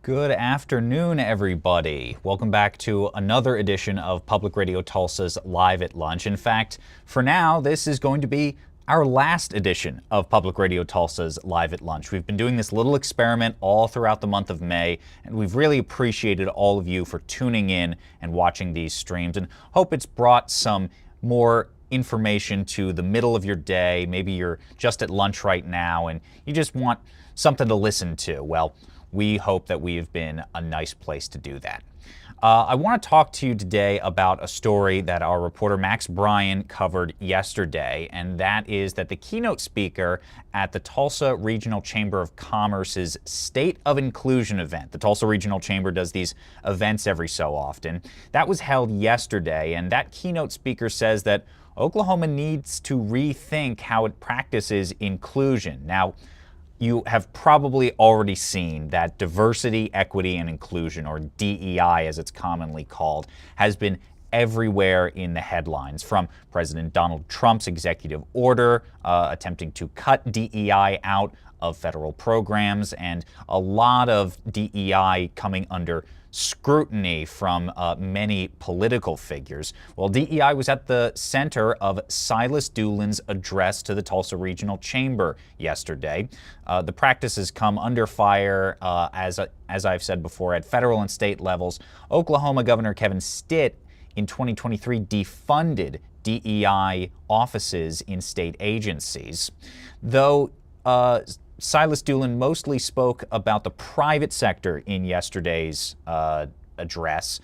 Good afternoon, everybody. Welcome back to another edition of Public Radio Tulsa's Live at Lunch. In fact, for now, this is going to be our last edition of Public Radio Tulsa's Live at Lunch. We've been doing this little experiment all throughout the month of May, and we've really appreciated all of you for tuning in and watching these streams, and hope it's brought some more information to the middle of your day. Maybe you're just at lunch right now and you just want something to listen to. Well, we hope that we have been a nice place to do that. I want to talk to you today about a story that our reporter Max Bryan covered yesterday, and that is that the keynote speaker at the Tulsa Regional Chamber of Commerce's State of Inclusion event. The Tulsa Regional Chamber does these events every so often. That was held yesterday, and that keynote speaker says that Oklahoma needs to rethink how it practices inclusion. Now, you have probably already seen that diversity, equity, and inclusion, or DEI as it's commonly called, has been everywhere in the headlines, from President Donald Trump's executive order attempting to cut DEI out of federal programs, and a lot of DEI coming under scrutiny from many political figures. Well, DEI was at the center of Silas Doolin's address to the Tulsa Regional Chamber yesterday. The practice has come under fire, as I've said before, at federal and state levels. Oklahoma Governor Kevin Stitt in 2023 defunded DEI offices in state agencies. Though Silas Doolin mostly spoke about the private sector in yesterday's address.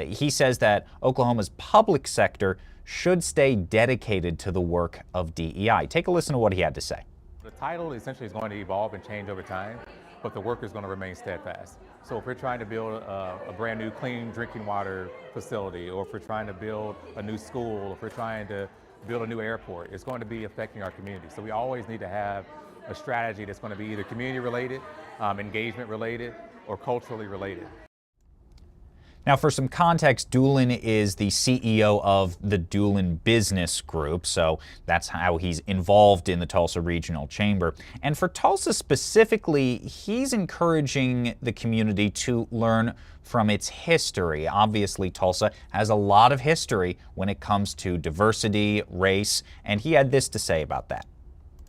He says that Oklahoma's public sector should stay dedicated to the work of DEI. Take a listen to what he had to say. The title essentially is going to evolve and change over time, but the work is going to remain steadfast. So if we're trying to build a brand new clean drinking water facility, or if we're trying to build a new school, if we're trying to build a new airport, it's going to be affecting our community. So we always need to have a strategy that's going to be either community related, engagement related, or culturally related. Now, for some context, Doolin is the CEO of the Doolin Business Group, so that's how he's involved in the Tulsa Regional Chamber. And for Tulsa specifically, he's encouraging the community to learn from its history. Obviously, Tulsa has a lot of history when it comes to diversity, race, and he had this to say about that.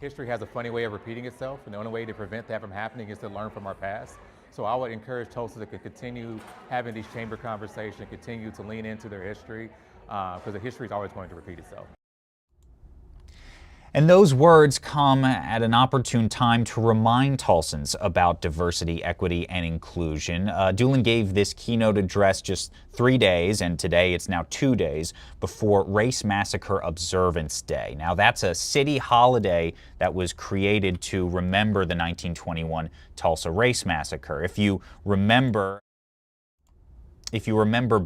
History has a funny way of repeating itself, and the only way to prevent that from happening is to learn from our past. So I would encourage Tulsa to continue having these chamber conversations, continue to lean into their history, because the history is always going to repeat itself. And those words come at an opportune time to remind Tulsans about diversity, equity, and inclusion. Doolin gave this keynote address just 3 days, and today it's now 2 days, before Race Massacre Observance Day. Now, that's a city holiday that was created to remember the 1921 Tulsa Race Massacre. If you remember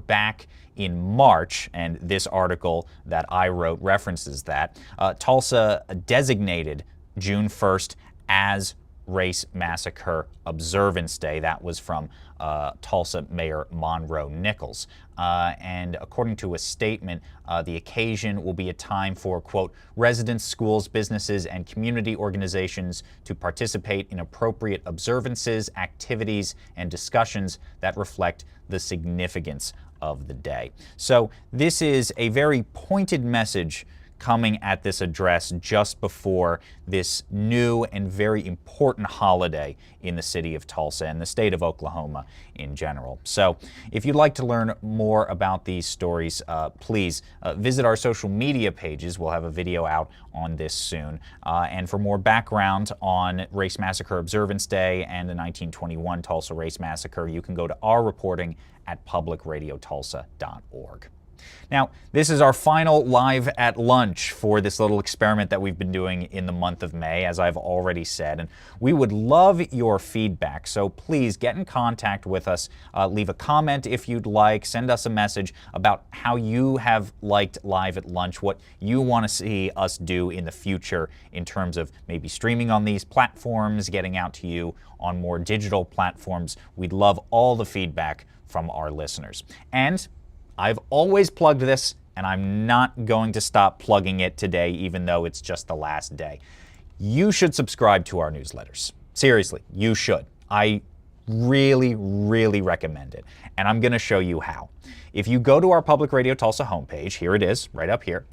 back in March, and this article that I wrote references that, Tulsa designated June 1st as Race Massacre Observance Day. That was from Tulsa Mayor Monroe Nichols. And according to a statement, the occasion will be a time for, quote, residents, schools, businesses, and community organizations to participate in appropriate observances, activities, and discussions that reflect the significance of the day. So this is a very pointed message coming at this address just before this new and very important holiday in the city of Tulsa and the state of Oklahoma in general. So if you'd like to learn more about these stories, please visit our social media pages. We'll have a video out on this soon. And for more background on Race Massacre Observance Day and the 1921 Tulsa Race Massacre, you can go to our reporting at publicradiotulsa.org. Now, this is our final Live at Lunch for this little experiment that we've been doing in the month of May, as I've already said, and we would love your feedback, so please get in contact with us. Leave a comment if you'd like, send us a message about how you have liked Live at Lunch, what you want to see us do in the future in terms of maybe streaming on these platforms, getting out to you on more digital platforms. We'd love all the feedback from our listeners. And I've always plugged this, and I'm not going to stop plugging it today, even though it's just the last day. You should subscribe to our newsletters. Seriously, you should. I Really, really recommend it. And I'm going to show you how. If you go to our Public Radio Tulsa homepage, here it is, right up here,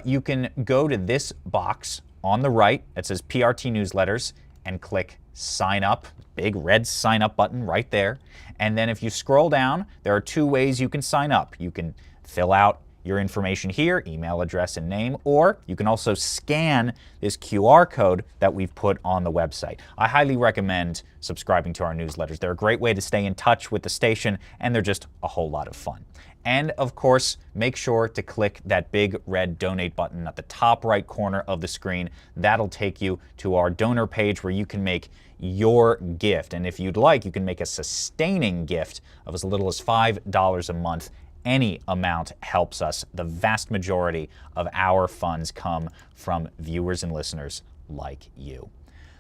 you can go to this box on the right that says PRT Newsletters and click Sign Up. Big red Sign Up button right there. And then if you scroll down, there are two ways you can sign up. You can fill out your information here, email address and name, or you can also scan this QR code that we've put on the website. I highly recommend subscribing to our newsletters. They're a great way to stay in touch with the station, and they're just a whole lot of fun. And of course, make sure to click that big red donate button at the top right corner of the screen. That'll take you to our donor page where you can make your gift. And if you'd like, you can make a sustaining gift of as little as $5 a month. Any amount helps us. The vast majority of our funds come from viewers and listeners like you.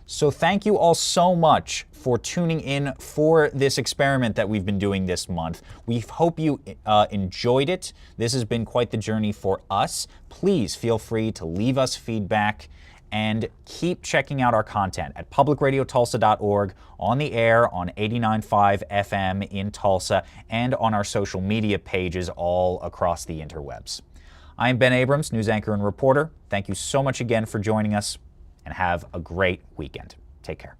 So thank you all so much for tuning in for this experiment that we've been doing this month. We hope you enjoyed it. This has been quite the journey for us. Please feel free to leave us feedback and keep checking out our content at publicradiotulsa.org, on the air on 89.5 FM in Tulsa, and on our social media pages all across the interwebs. I'm Ben Abrams, news anchor and reporter. Thank you so much again for joining us, and have a great weekend. Take care.